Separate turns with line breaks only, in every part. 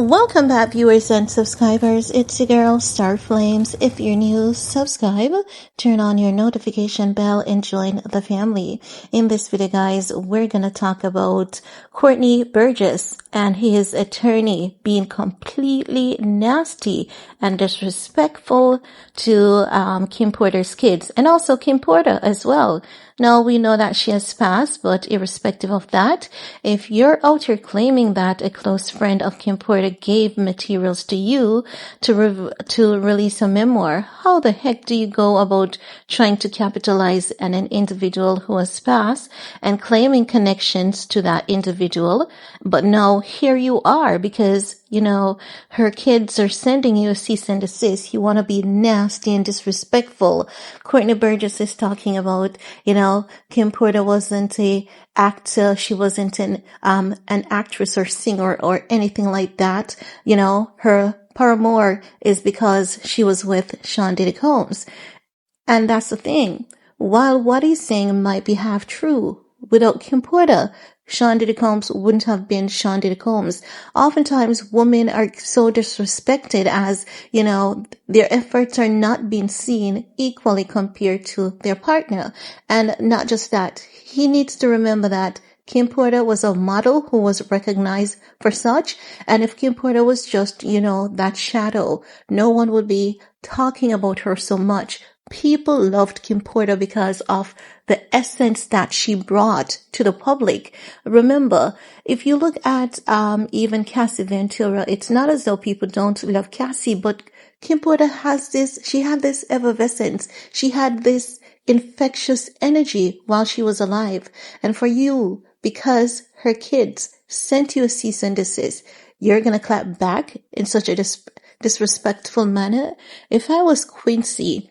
Welcome back, viewers and subscribers. It's your girl, Star Flames. If you're new, subscribe, turn on your notification bell, and join the family. In this video, guys, we're gonna talk about Courtney Burgess and his attorney being completely nasty and disrespectful to Kim Porter's kids, and also Kim Porter as well. Now, we know that she has passed, but irrespective of that, if you're out here claiming that a close friend of Kim Porter gave materials to you to release a memoir, how the heck do you go about trying to capitalize on an individual who has passed and claiming connections to that individual? But now here you are because her kids are sending you a cease and desist. You want to be nasty and disrespectful. Courtney Burgess is talking about, Kim Porter wasn't a actor. She wasn't an actress or singer or anything like that. Her paramour is because she was with Sean Diddy Combs. And that's the thing. While what he's saying might be half true, without Kim Porter, Sean Diddy Combs wouldn't have been Sean Diddy Combs. Oftentimes, women are so disrespected as, their efforts are not being seen equally compared to their partner. And not just that, he needs to remember that Kim Porter was a model who was recognized for such. And if Kim Porter was just, that shadow, no one would be talking about her so much. People loved Kim Porter because of the essence that she brought to the public. Remember, if you look at even Cassie Ventura, it's not as though people don't love Cassie, but Kim Porter she had this effervescence. She had this infectious energy while she was alive. And for you, because her kids sent you a cease and desist, you're going to clap back in such a disrespectful manner? If I was Quincy,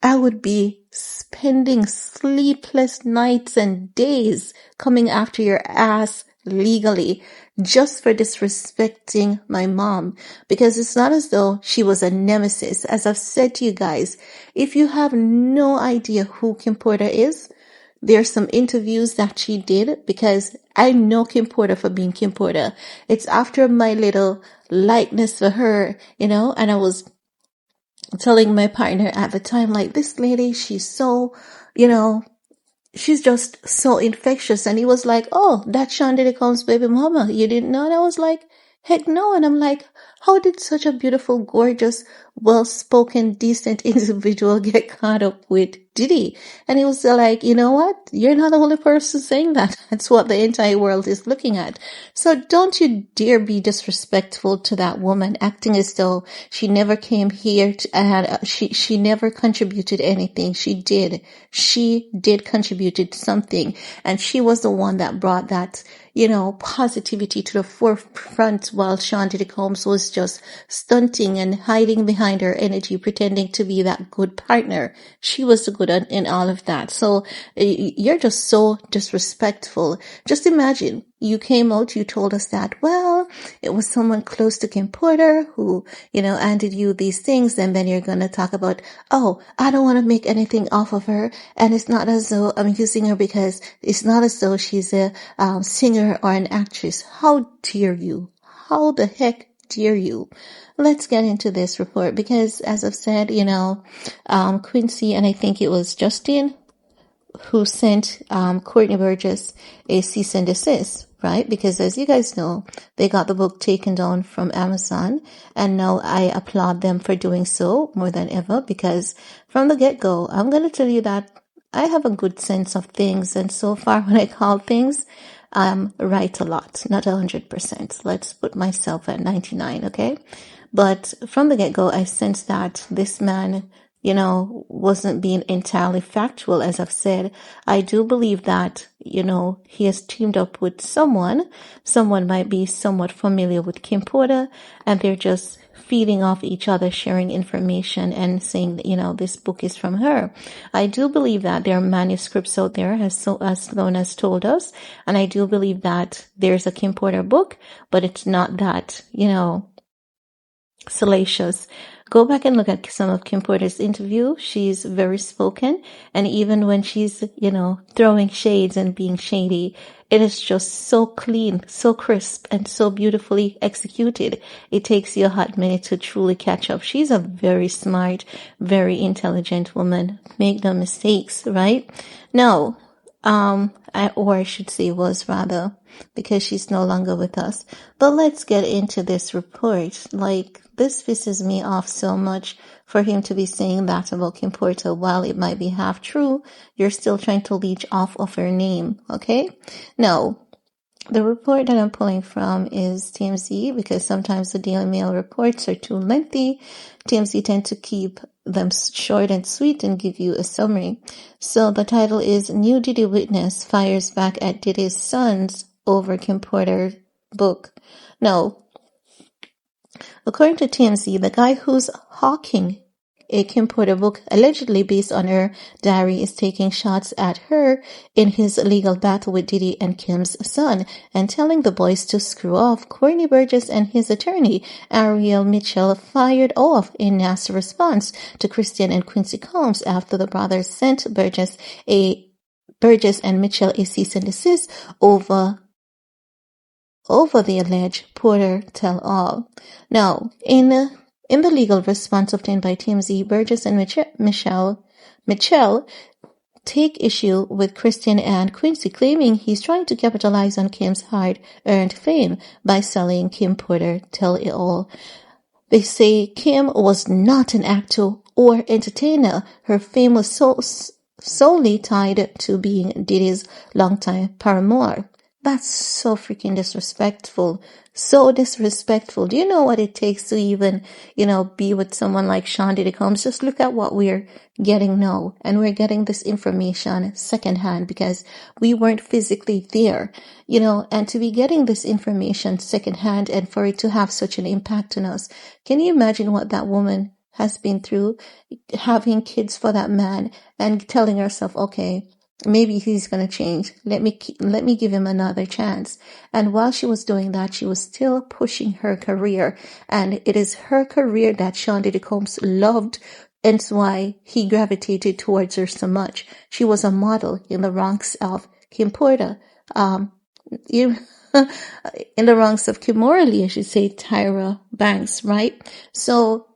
I would be spending sleepless nights and days coming after your ass legally just for disrespecting my mom, because it's not as though she was a nemesis. As I've said to you guys, if you have no idea who Kim Porter is, there's some interviews that she did, because I know Kim Porter for being Kim Porter. It's after my little likeness for her, and I was telling my partner at the time, like, this lady, she's so, she's just so infectious. And he was like, oh, that's Sean Diddy Combs' baby mama. You didn't know? And I was like, heck no. And I'm like, how did such a beautiful, gorgeous, well-spoken, decent individual get caught up with Diddy? And he was like, you know what? You're not the only person saying that. That's what the entire world is looking at. So don't you dare be disrespectful to that woman, acting as though she never came here and she never contributed anything. She did contribute something. And she was the one that brought that, positivity to the forefront while Sean Diddy Combs was just stunting and hiding behind her energy, pretending to be that good partner. She was the good in all of that. So you're just so disrespectful. Just imagine, you came out, you told us that, well, it was someone close to Kim Porter who, handed you these things. And then you're going to talk about, oh, I don't want to make anything off of her. And it's not as though I'm using her because it's not as though she's a singer or an actress. How dare you? How the heck dare you? Let's get into this report because, as I've said, Quincy, and I think it was Justin who sent Courtney Burgess a cease and desist, right? Because as you guys know, they got the book taken down from Amazon, and now I applaud them for doing so more than ever, because from the get-go, I'm going to tell you that I have a good sense of things, and so far when I call things, I'm right a lot, not 100%. Let's put myself at 99, okay? But from the get-go, I sensed that this man, wasn't being entirely factual. As I've said, I do believe that, he has teamed up with someone might be somewhat familiar with Kim Porter, and they're just feeding off each other, sharing information and saying, this book is from her. I do believe that there are manuscripts out there, as Sloan has told us, and I do believe that there's a Kim Porter book, but it's not that, salacious. Go back and look at some of Kim Porter's interview. She's very spoken. And even when she's, throwing shades and being shady, it is just so clean, so crisp, and so beautifully executed. It takes you a hot minute to truly catch up. She's a very smart, very intelligent woman. Make no mistakes, right? No, or I should say was rather, because she's no longer with us. But let's get into this report. Like, this pisses me off so much for him to be saying that about Kim Porter. While it might be half true, you're still trying to leech off of her name, okay? Now, the report that I'm pulling from is TMZ, because sometimes the Daily Mail reports are too lengthy. TMZ tend to keep them short and sweet and give you a summary. So the title is New Diddy Witness Fires Back at Diddy's Sons Over Kim Porter Book. Now, according to TMZ, the guy who's hawking a Kim Porter book allegedly based on her diary is taking shots at her in his legal battle with Diddy and Kim's son and telling the boys to screw off. Courtney Burgess and his attorney, Ariel Mitchell, fired off a nasty response to Christian and Quincy Combs after the brothers sent Burgess and Mitchell a cease and desist over the alleged Porter tell-all. Now, in the legal response obtained by TMZ, Burgess and Mitchell take issue with Christian and Quincy, claiming he's trying to capitalize on Kim's hard-earned fame by selling Kim Porter tell-it-all. They say Kim was not an actor or entertainer. Her fame was solely tied to being Diddy's longtime paramour. That's so freaking disrespectful. So disrespectful. Do you know what it takes to even, be with someone like Sean Diddy Combs? Just look at what we're getting now. And we're getting this information secondhand because we weren't physically there, and to be getting this information secondhand and for it to have such an impact on us. Can you imagine what that woman has been through, having kids for that man and telling herself, okay, maybe he's going to change. Let me give him another chance. And while she was doing that, she was still pushing her career. And it is her career that Sean Diddy Combs loved. And that's why he gravitated towards her so much. She was a model in the ranks of Kim Porter. In the ranks of Kimora, I should say, Tyra Banks, right? So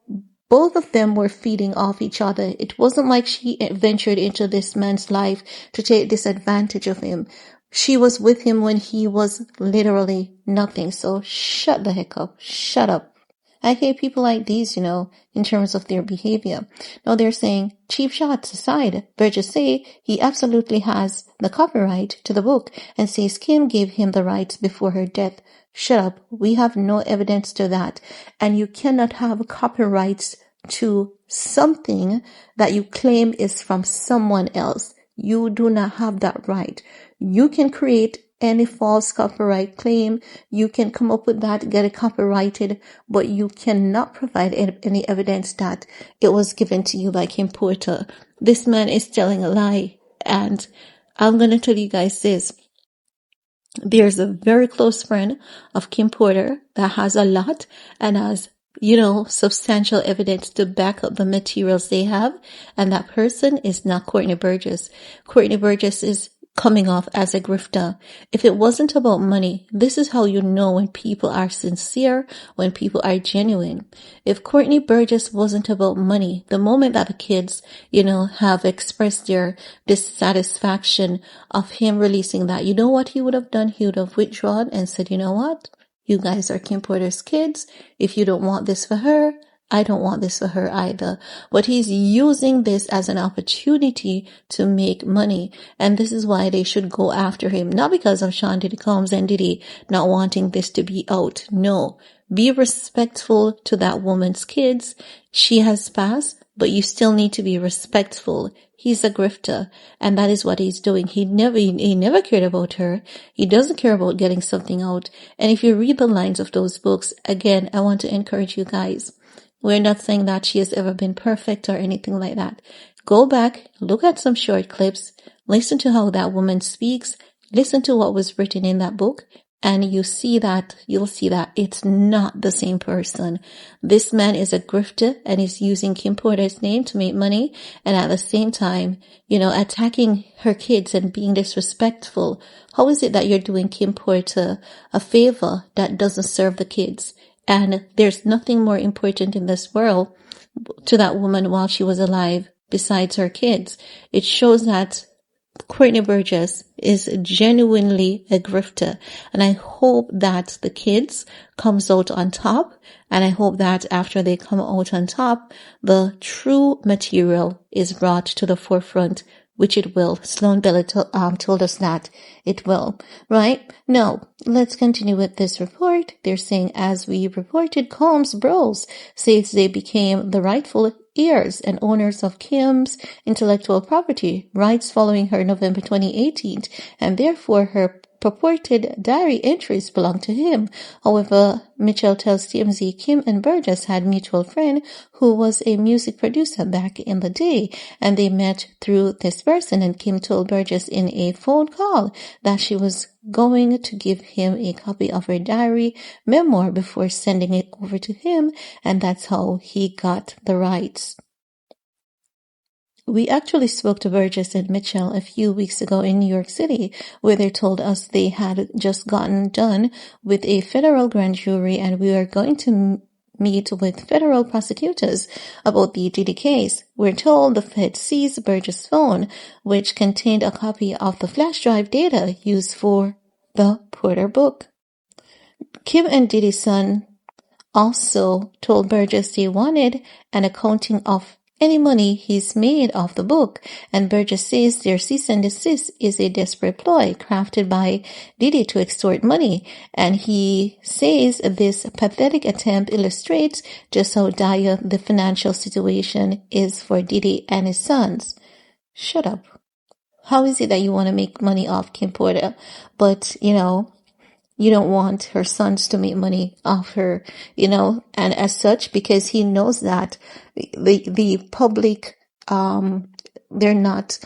both of them were feeding off each other. It wasn't like she ventured into this man's life to take disadvantage of him. She was with him when he was literally nothing. So shut the heck up. Shut up. I hate people like these, in terms of their behavior. Now they're saying, cheap shots aside, Burgess say he absolutely has the copyright to the book and says Kim gave him the rights before her death. Shut up. We have no evidence to that. And you cannot have copyrights to something that you claim is from someone else. You do not have that right. You can create any false copyright claim. You can come up with that, get it copyrighted, but you cannot provide any evidence that it was given to you by Kim Porter. This man is telling a lie. And I'm going to tell you guys this. There's a very close friend of Kim Porter that has a lot and has, substantial evidence to back up the materials they have. And that person is not Courtney Burgess. Courtney Burgess is coming off as a grifter. If it wasn't about money, this is how you know when people are sincere, when people are genuine. If Courtney Burgess wasn't about money, the moment that the kids, have expressed their dissatisfaction of him releasing that, you know what he would have done? He would have withdrawn and said, you know what? You guys are Kim Porter's kids. If you don't want this for her, I don't want this for her either. But he's using this as an opportunity to make money. And this is why they should go after him. Not because of Sean Diddy Combs and Diddy not wanting this to be out. No. Be respectful to that woman's kids. She has passed, but you still need to be respectful. He's a grifter, and that is what he's doing. He never cared about her. He doesn't care about getting something out. And if you read the lines of those books, again, I want to encourage you guys. We're not saying that she has ever been perfect or anything like that. Go back, look at some short clips, listen to how that woman speaks, listen to what was written in that book, and you'll see that it's not the same person. This man is a grifter and he's using Kim Porter's name to make money, and at the same time, attacking her kids and being disrespectful. How is it that you're doing Kim Porter a favor that doesn't serve the kids? And there's nothing more important in this world to that woman while she was alive besides her kids. It shows that Courtney Burgess is genuinely a grifter, and I hope that the kids comes out on top, and I hope that after they come out on top, the true material is brought to the forefront, which it will. Sloan Bella told us that it will, right? Now, let's continue with this report. They're saying, as we reported, Combs Bros says they became the rightful heirs and owners of Kim's intellectual property rights following her November 2018, and therefore her purported diary entries belong to him. However, Mitchell tells TMZ Kim and Burgess had a mutual friend who was a music producer back in the day, and they met through this person, and Kim told Burgess in a phone call that she was going to give him a copy of her diary memoir before sending it over to him, and that's how he got the rights. We actually spoke to Burgess and Mitchell a few weeks ago in New York City, where they told us they had just gotten done with a federal grand jury and we are going to meet with federal prosecutors about the Diddy case. We're told the Fed seized Burgess' phone, which contained a copy of the flash drive data used for the Porter book. Kim and Diddy's son also told Burgess they wanted an accounting of any money he's made off the book, and Burgess says their cease and desist is a desperate ploy crafted by Diddy to extort money, and he says this pathetic attempt illustrates just how dire the financial situation is for Diddy and his sons. Shut up. How is it that you want to make money off Kim Porter, but, you don't want her sons to make money off her, and as such, because he knows that the public, they're not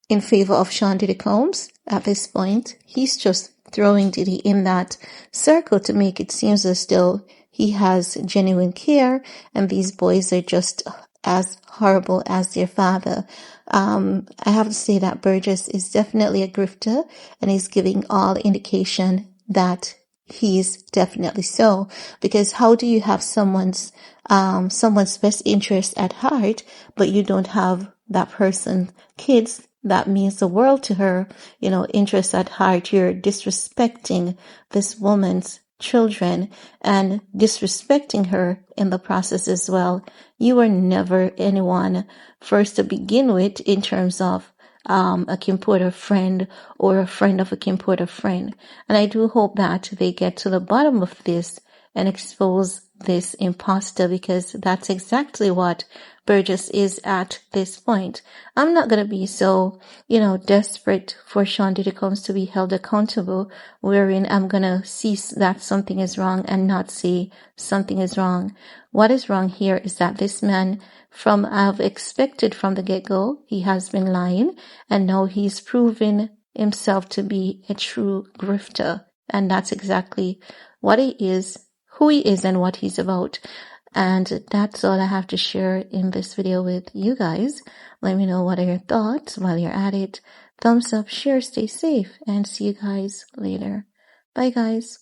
in favor of Sean Diddy Combs at this point. He's just throwing Diddy in that circle to make it seem as though he has genuine care, and these boys are just as horrible as their father. I have to say that Burgess is definitely a grifter, and he's giving all indication that he's definitely so, because how do you have someone's best interest at heart, but you don't have that person, kids, that means the world to her, interest at heart? You're disrespecting this woman's children and disrespecting her in the process as well. You were never anyone first to begin with in terms of a Kim Porter friend or a friend of a Kim Porter friend. And I do hope that they get to the bottom of this and expose this imposter, because that's exactly what Burgess is at this point. I'm not going to be so, desperate for Sean Diddy Combs to be held accountable, wherein I'm going to see that something is wrong and not say something is wrong. What is wrong here is that this man, I've expected from the get-go, he has been lying, and now he's proven himself to be a true grifter. And that's exactly what he is, who he is, and what he's about. And that's all I have to share in this video with you guys. Let me know what are your thoughts while you're at it. Thumbs up, share, stay safe, and see you guys later. Bye guys.